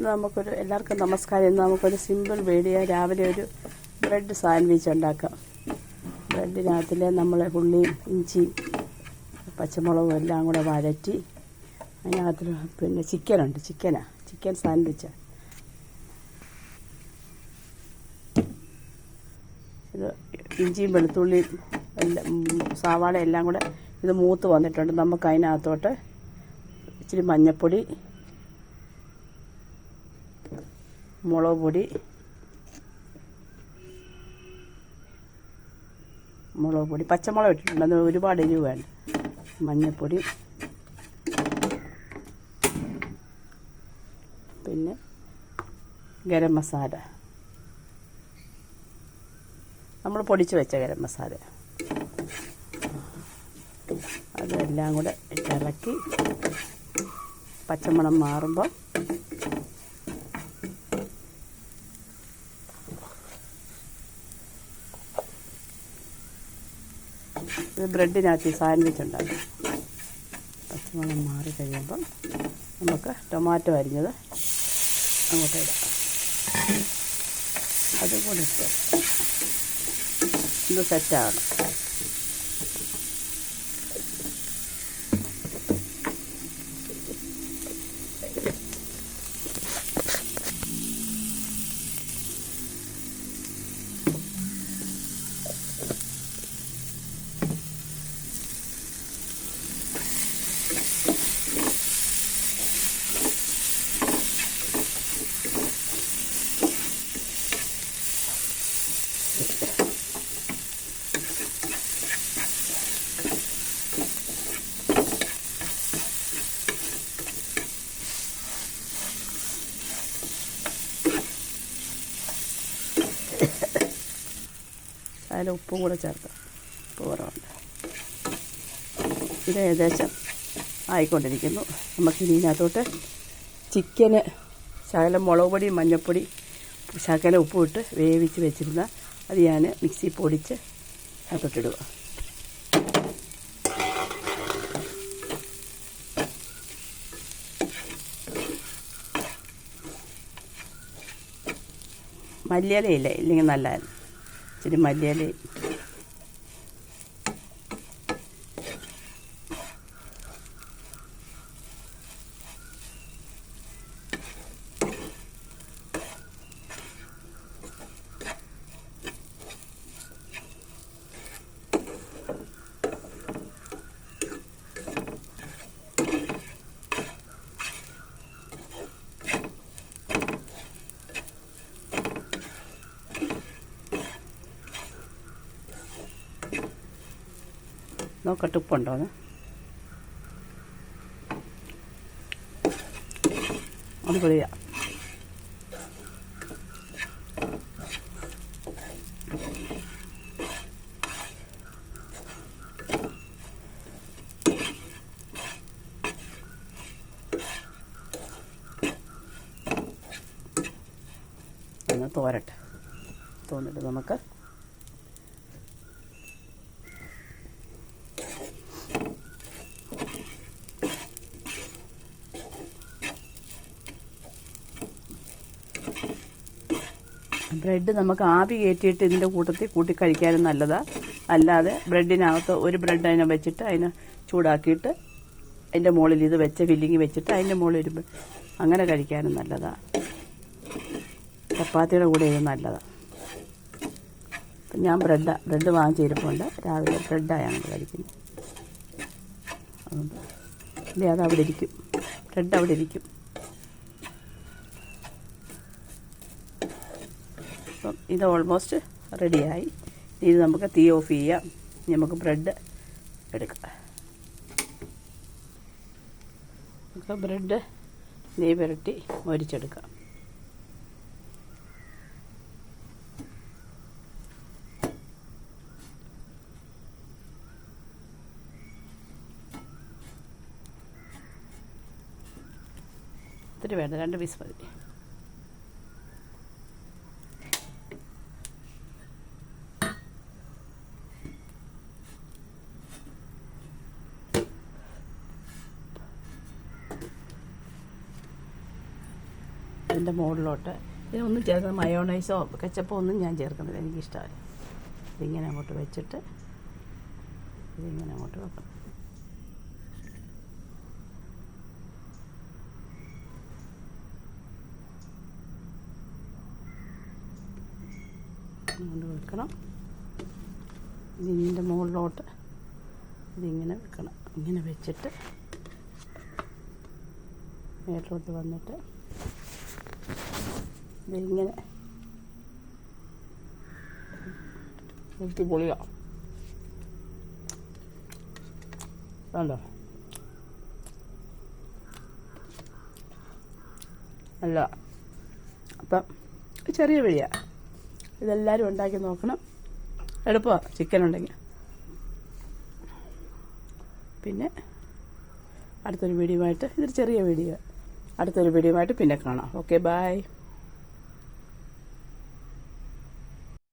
എല്ലാവർക്കും നമസ്കാരം. ഇന്ന് നമുക്കൊരു സിമ്പിൾ വീഡിയോ, രാവിലെ ഒരു ബ്രെഡ് സാൻഡ്വിച്ച് ഉണ്ടാക്കാം. ബ്രെഡിനകത്തിൽ നമ്മൾ ഉള്ളിയും ഇഞ്ചിയും പച്ചമുളകും എല്ലാം കൂടെ വഴറ്റി അതിനകത്ത് പിന്നെ ചിക്കനുണ്ട്, ചിക്കൻ സാൻഡ്വിച്ചാണ് ഇത്. ഇഞ്ചിയും വെളുത്തുള്ളിയും എല്ലാം സവാള എല്ലാം കൂടെ ഇത് മൂത്ത് വന്നിട്ടുണ്ട്. നമുക്ക് അതിനകത്തോട്ട് ഇച്ചിരി മഞ്ഞൾപ്പൊടി, മുളക് പൊടി, പച്ചമുളക് ഇട്ടിട്ടുണ്ട്, അത് ഒരുപാട് എരിവ് വേണ്ട. മഞ്ഞൾപ്പൊടി, പിന്നെ ഗരം മസാല, നമ്മൾ പൊടിച്ച് വെച്ച ഗരം മസാല, അതെല്ലാം കൂടെ ഇളക്കി പച്ചമണം മാറുമ്പോൾ ഇത് ബ്രെഡിനകത്ത് സാൻഡ്വിച്ച് ഉണ്ടാക്കും. പച്ചമണം മാറി കഴിയുമ്പം നമുക്ക് ടൊമാറ്റോ അരിഞ്ഞത് അങ്ങോട്ട് ഇടാം. അതും കൂടെ ഇട്ട് ഇത് സെറ്റാകണം. അതിൽ ഉപ്പും കൂടെ ചേർക്കാം. ഉപ്പ് കുറവുണ്ട്. ഇത് ഏകദേശം ആയിക്കൊണ്ടിരിക്കുന്നു. നമുക്കിനി ഇതിനകത്തോട്ട് ചിക്കന് ശകലം മുളക് പൊടി, മഞ്ഞൾപ്പൊടി, ശകലം ഉപ്പും ഇട്ട് വേവിച്ച് വെച്ചിരുന്ന അത് ഞാൻ മിക്സി പൊടിച്ച് അകത്തോട്ടിടുക. മല്ലിയിലയില്ല, ഇല്ലെങ്കിൽ നല്ലതാണ്. ഇച്ചിരി മല്ലിയില, നോക്കട്ടെ ഉപ്പുണ്ടോന്ന്. അടിപൊളിയാ. ഒന്ന് തോരട്ടെ. തോന്നിട്ട് നമുക്ക് ബ്രെഡ് നമുക്ക് ആവി കയറ്റിയിട്ട് ഇതിൻ്റെ കൂട്ടത്തിൽ കൂട്ടി കഴിക്കാനും നല്ലതാണ്. അല്ലാതെ ബ്രെഡിനകത്ത് ഒരു ബ്രെഡ് അതിനെ വെച്ചിട്ട് അതിനെ ചൂടാക്കിയിട്ട് അതിൻ്റെ മുകളിൽ ഇത് വെച്ച് ഫില്ലിങ് വെച്ചിട്ട് അതിൻ്റെ മുകളിൽ ഒരു അങ്ങനെ കഴിക്കാനും നല്ലതാണ്. ചപ്പാത്തിയുടെ കൂടെ ഇത് നല്ലതാണ്. ഞാൻ ബ്രെഡ് വാങ്ങിച്ചിരിപ്പുണ്ട്. രാവിലെ ബ്രെഡായാണ് കഴിക്കുന്നത്. അതുകൊണ്ട് ഇല്ലേ, അതവിടെ ഇരിക്കും, ബ്രെഡ് അവിടെ ഇരിക്കും. അപ്പം ഇത് ഓൾമോസ്റ്റ് റെഡിയായി. ഇത് നമുക്ക് തീ ഓഫ് ചെയ്യാം. നമുക്ക് ബ്രെഡ് എടുക്കാം. നമുക്ക് ബ്രെഡ് നെയ്യ് പുരട്ടി മൊരിച്ചെടുക്കാം. ഇത്തിരി വേണ്ട, 2 പീസ് മതി. ഇതിൻ്റെ മുകളിലോട്ട് ഇതിനൊന്നും ചേർക്കുന്നത് മയോണൈസോ കെച്ചപ്പോ ഒന്നും ഞാൻ ചേർക്കുന്നില്ല, എനിക്കിഷ്ടമല്ല. ഇതിങ്ങനെ അങ്ങോട്ട് വെച്ചിട്ട് ഇതിങ്ങനെ അങ്ങോട്ട് വെക്കണം. കൊണ്ട് വെക്കണം. ഇതിൻ്റെ മുകളിലോട്ട് ഇതിങ്ങനെ വെക്കണം. ഇങ്ങനെ വെച്ചിട്ട് മേലോട്ട് വന്നിട്ട് ഇതിങ്ങനെ പൊളിയാണ്. കണ്ടോ, അല്ല അപ്പം ചെറിയ വഴിയാണ്. ഇതെല്ലാവരും ഉണ്ടാക്കി നോക്കണം, എളുപ്പമാണ് ചിക്കൻ ഉണ്ടെങ്കിൽ. പിന്നെ അടുത്തൊരു വീഡിയോ ആയിട്ട്, ഇതൊരു ചെറിയ വീഡിയോ, അടുത്തൊരു വീഡിയോ ആയിട്ട് പിന്നെ കാണാം. Okay, by.